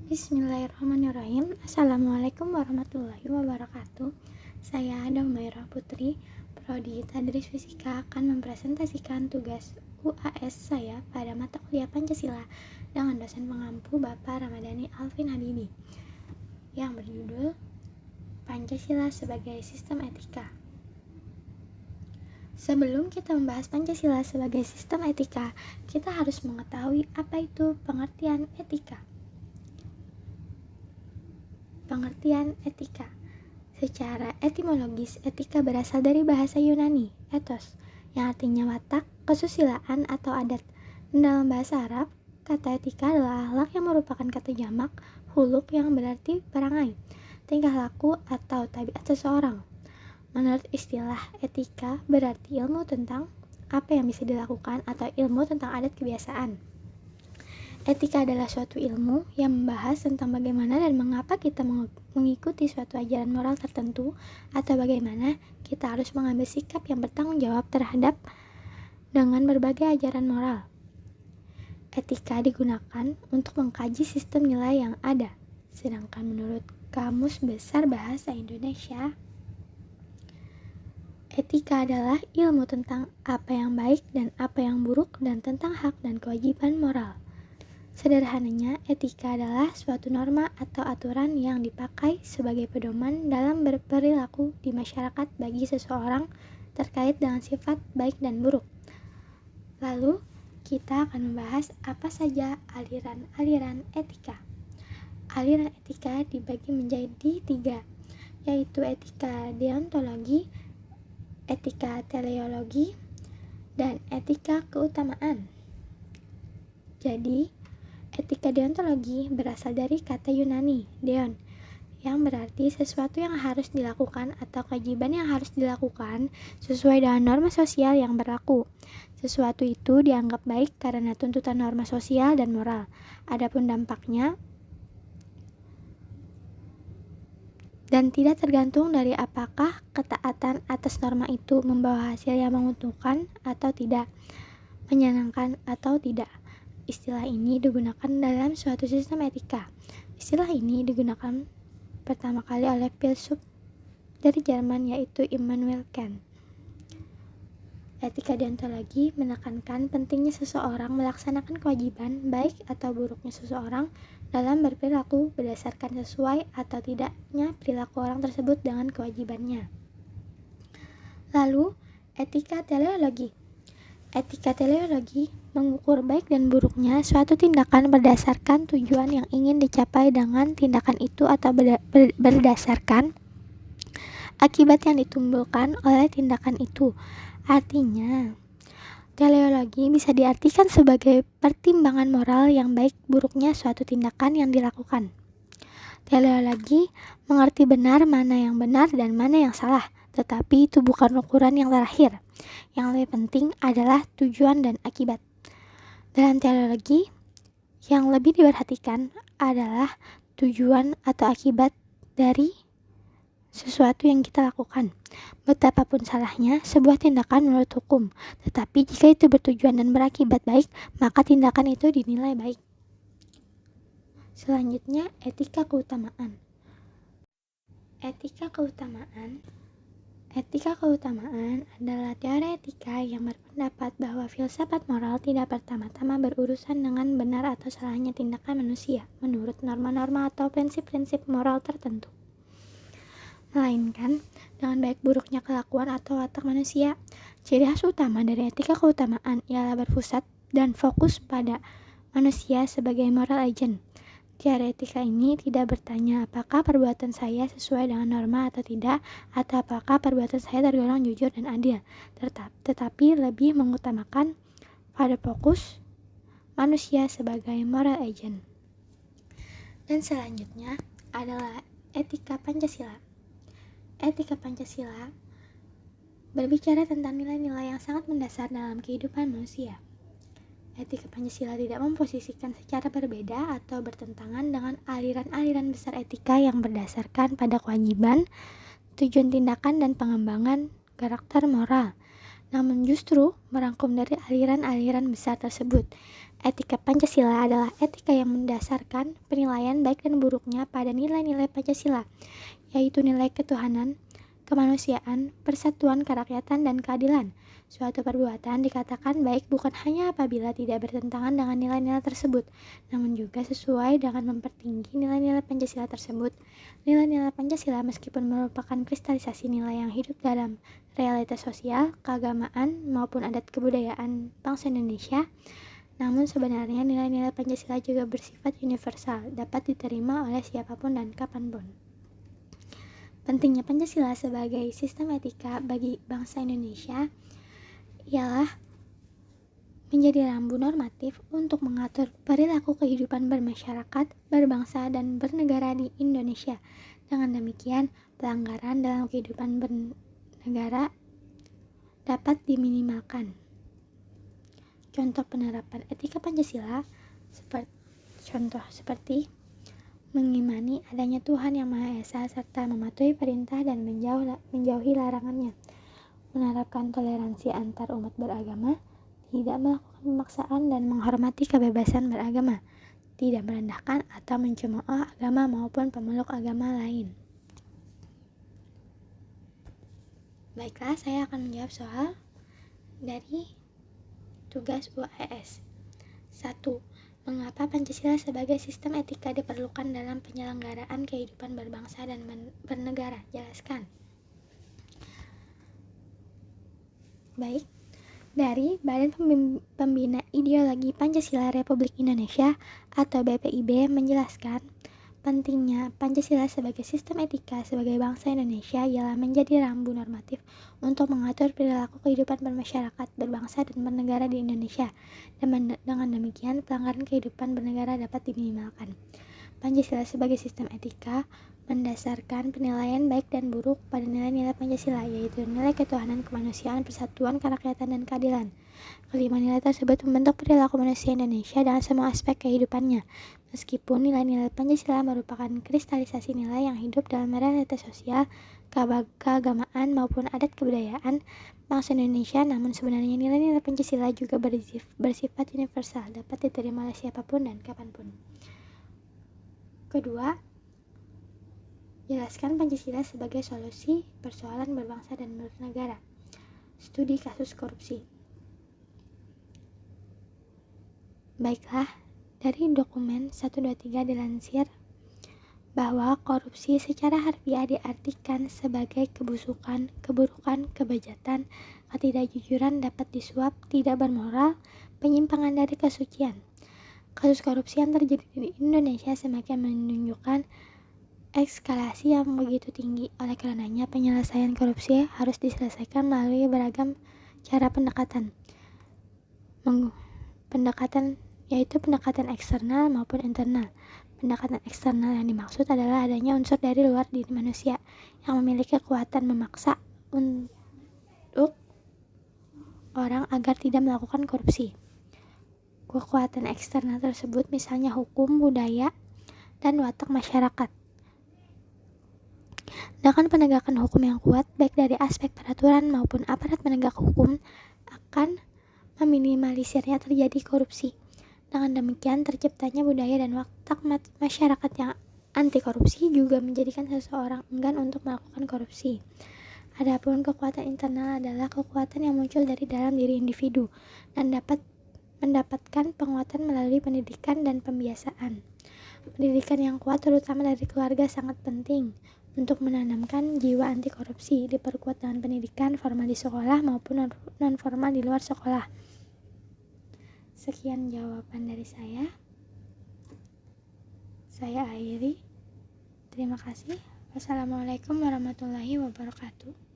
Bismillahirrahmanirrahim. Assalamualaikum warahmatullahi wabarakatuh. Saya Daumairah Putri, Prodi Tadris Fisika, akan mempresentasikan tugas UAS saya pada mata kuliah Pancasila dengan dosen pengampu Bapak Ramadhani Alvin Habibi yang berjudul Pancasila sebagai Sistem Etika. Sebelum kita membahas Pancasila sebagai sistem etika, kita harus mengetahui apa itu pengertian etika. Pengertian etika. Secara etimologis, etika berasal dari bahasa Yunani, ethos, yang artinya watak, kesusilaan, atau adat. Dan dalam bahasa Arab, kata etika adalah akhlak yang merupakan kata jamak, huluk yang berarti perangai, tingkah laku, atau tabiat seseorang. Menurut istilah etika, berarti ilmu tentang apa yang bisa dilakukan atau ilmu tentang adat kebiasaan. Etika adalah suatu ilmu yang membahas tentang bagaimana dan mengapa kita mengikuti suatu ajaran moral tertentu atau bagaimana kita harus mengambil sikap yang bertanggung jawab terhadap dengan berbagai ajaran moral. Etika digunakan untuk mengkaji sistem nilai yang ada, sedangkan menurut Kamus Besar Bahasa Indonesia, etika adalah ilmu tentang apa yang baik dan apa yang buruk dan tentang hak dan kewajiban moral. Sederhananya, etika adalah suatu norma atau aturan yang dipakai sebagai pedoman dalam berperilaku di masyarakat bagi seseorang terkait dengan sifat baik dan buruk. Lalu, kita akan membahas apa saja aliran-aliran etika. Aliran etika dibagi menjadi 3, yaitu etika deontologi, etika teleologi, dan etika keutamaan. Jadi, etika deontologi berasal dari kata Yunani, deon, yang berarti sesuatu yang harus dilakukan atau kewajiban yang harus dilakukan sesuai dengan norma sosial yang berlaku. Sesuatu itu dianggap baik karena tuntutan norma sosial dan moral. Adapun dampaknya dan tidak tergantung dari apakah ketaatan atas norma itu membawa hasil yang menguntungkan atau tidak, menyenangkan atau tidak. Istilah ini digunakan dalam suatu sistem etika. Istilah ini digunakan pertama kali oleh filsuf dari Jerman, yaitu Immanuel Kant. Etika deontologi menekankan pentingnya seseorang melaksanakan kewajiban baik atau buruknya seseorang dalam berperilaku berdasarkan sesuai atau tidaknya perilaku orang tersebut dengan kewajibannya. Lalu, etika teleologi. Etika teleologi mengukur baik dan buruknya suatu tindakan berdasarkan tujuan yang ingin dicapai dengan tindakan itu atau berdasarkan akibat yang ditimbulkan oleh tindakan itu. Artinya, teleologi bisa diartikan sebagai pertimbangan moral yang baik buruknya suatu tindakan yang dilakukan. Teleologi mengerti benar mana yang benar dan mana yang salah, tetapi itu bukan ukuran yang terakhir. Yang lebih penting adalah tujuan dan akibat. Dalam teleologi, yang lebih diperhatikan adalah tujuan atau akibat dari sesuatu yang kita lakukan. Betapapun salahnya sebuah tindakan menurut hukum, tetapi jika itu bertujuan dan berakibat baik, maka tindakan itu dinilai baik. Selanjutnya, etika keutamaan. Etika keutamaan adalah teori etika yang berpendapat bahwa filsafat moral tidak pertama-tama berurusan dengan benar atau salahnya tindakan manusia menurut norma-norma atau prinsip-prinsip moral tertentu, melainkan dengan baik buruknya kelakuan atau watak manusia. Ciri khas utama dari etika keutamaan ialah berpusat dan fokus pada manusia sebagai moral agent. Teori etika ini tidak bertanya apakah perbuatan saya sesuai dengan norma atau tidak, atau apakah perbuatan saya tergolong jujur dan adil, tetapi lebih mengutamakan pada fokus manusia sebagai moral agent. Dan selanjutnya adalah etika Pancasila. Etika Pancasila berbicara tentang nilai-nilai yang sangat mendasar dalam kehidupan manusia. Etika Pancasila tidak memposisikan secara berbeda atau bertentangan dengan aliran-aliran besar etika yang berdasarkan pada kewajiban, tujuan tindakan, dan pengembangan karakter moral, namun justru merangkum dari aliran-aliran besar tersebut. Etika Pancasila adalah etika yang mendasarkan penilaian baik dan buruknya pada nilai-nilai Pancasila, yaitu nilai ketuhanan, kemanusiaan, persatuan, kerakyatan, dan keadilan. Suatu perbuatan dikatakan baik bukan hanya apabila tidak bertentangan dengan nilai-nilai tersebut, namun juga sesuai dengan mempertinggi nilai-nilai Pancasila tersebut. Nilai-nilai Pancasila meskipun merupakan kristalisasi nilai yang hidup dalam realitas sosial, keagamaan, maupun adat kebudayaan bangsa Indonesia, namun sebenarnya nilai-nilai Pancasila juga bersifat universal, dapat diterima oleh siapapun dan kapanpun. Pentingnya Pancasila sebagai sistem etika bagi bangsa Indonesia ialah menjadi rambu normatif untuk mengatur perilaku kehidupan bermasyarakat, berbangsa, dan bernegara di Indonesia. Dengan demikian, pelanggaran dalam kehidupan bernegara dapat diminimalkan. Contoh penerapan etika Pancasila seperti mengimani adanya Tuhan Yang Maha Esa serta mematuhi perintah dan menjauhi larangannya, menerapkan toleransi antar umat beragama, tidak melakukan pemaksaan dan menghormati kebebasan beragama, tidak merendahkan atau mencemooh agama maupun pemeluk agama lain. Baiklah, saya akan menjawab soal dari tugas UAS. 1. Mengapa Pancasila sebagai sistem etika diperlukan dalam penyelenggaraan kehidupan berbangsa dan bernegara? Jelaskan. Baik, dari Badan Pembina Ideologi Pancasila Republik Indonesia atau BPIB menjelaskan, pentingnya Pancasila sebagai sistem etika sebagai bangsa Indonesia ialah menjadi rambu normatif untuk mengatur perilaku kehidupan bermasyarakat, berbangsa, dan bernegara di Indonesia. Dan dengan demikian, pelanggaran kehidupan bernegara dapat diminimalkan. Pancasila sebagai sistem etika mendasarkan penilaian baik dan buruk pada nilai-nilai Pancasila, yaitu nilai ketuhanan, kemanusiaan, persatuan, kerakyatan, dan keadilan. Kelima nilai tersebut membentuk perilaku manusia Indonesia dalam semua aspek kehidupannya. Meskipun nilai-nilai Pancasila merupakan kristalisasi nilai yang hidup dalam realitas sosial, keagamaan, maupun adat kebudayaan bangsa Indonesia, namun sebenarnya nilai-nilai Pancasila juga bersifat universal, dapat diterima oleh siapapun dan kapanpun. Kedua, jelaskan Pancasila sebagai solusi persoalan berbangsa dan bernegara. Studi kasus korupsi. Baiklah, dari dokumen 123 dilansir bahwa korupsi secara harfiah diartikan sebagai kebusukan, keburukan, kebejatan, ketidakjujuran, dapat disuap, tidak bermoral, penyimpangan dari kesucian. Kasus korupsi yang terjadi di Indonesia semakin menunjukkan eskalasi yang begitu tinggi. Oleh karenanya, penyelesaian korupsi harus diselesaikan melalui beragam cara pendekatan, yaitu pendekatan eksternal maupun internal. Pendekatan eksternal yang dimaksud adalah adanya unsur dari luar diri manusia yang memiliki kekuatan memaksa untuk orang agar tidak melakukan korupsi. Kekuatan eksternal tersebut misalnya hukum, budaya, dan watak masyarakat. Dengan penegakan hukum yang kuat, baik dari aspek peraturan maupun aparat penegak hukum, akan meminimalisirnya terjadi korupsi. Dengan demikian, terciptanya budaya dan watak masyarakat yang anti korupsi juga menjadikan seseorang enggan untuk melakukan korupsi. Adapun kekuatan internal adalah kekuatan yang muncul dari dalam diri individu dan dapat mendapatkan penguatan melalui pendidikan dan pembiasaan. Pendidikan yang kuat terutama dari keluarga sangat penting untuk menanamkan jiwa anti korupsi, diperkuat dengan pendidikan formal di sekolah maupun non-formal di luar sekolah. Sekian jawaban dari saya. Saya akhiri. Terima kasih. Wassalamualaikum warahmatullahi wabarakatuh.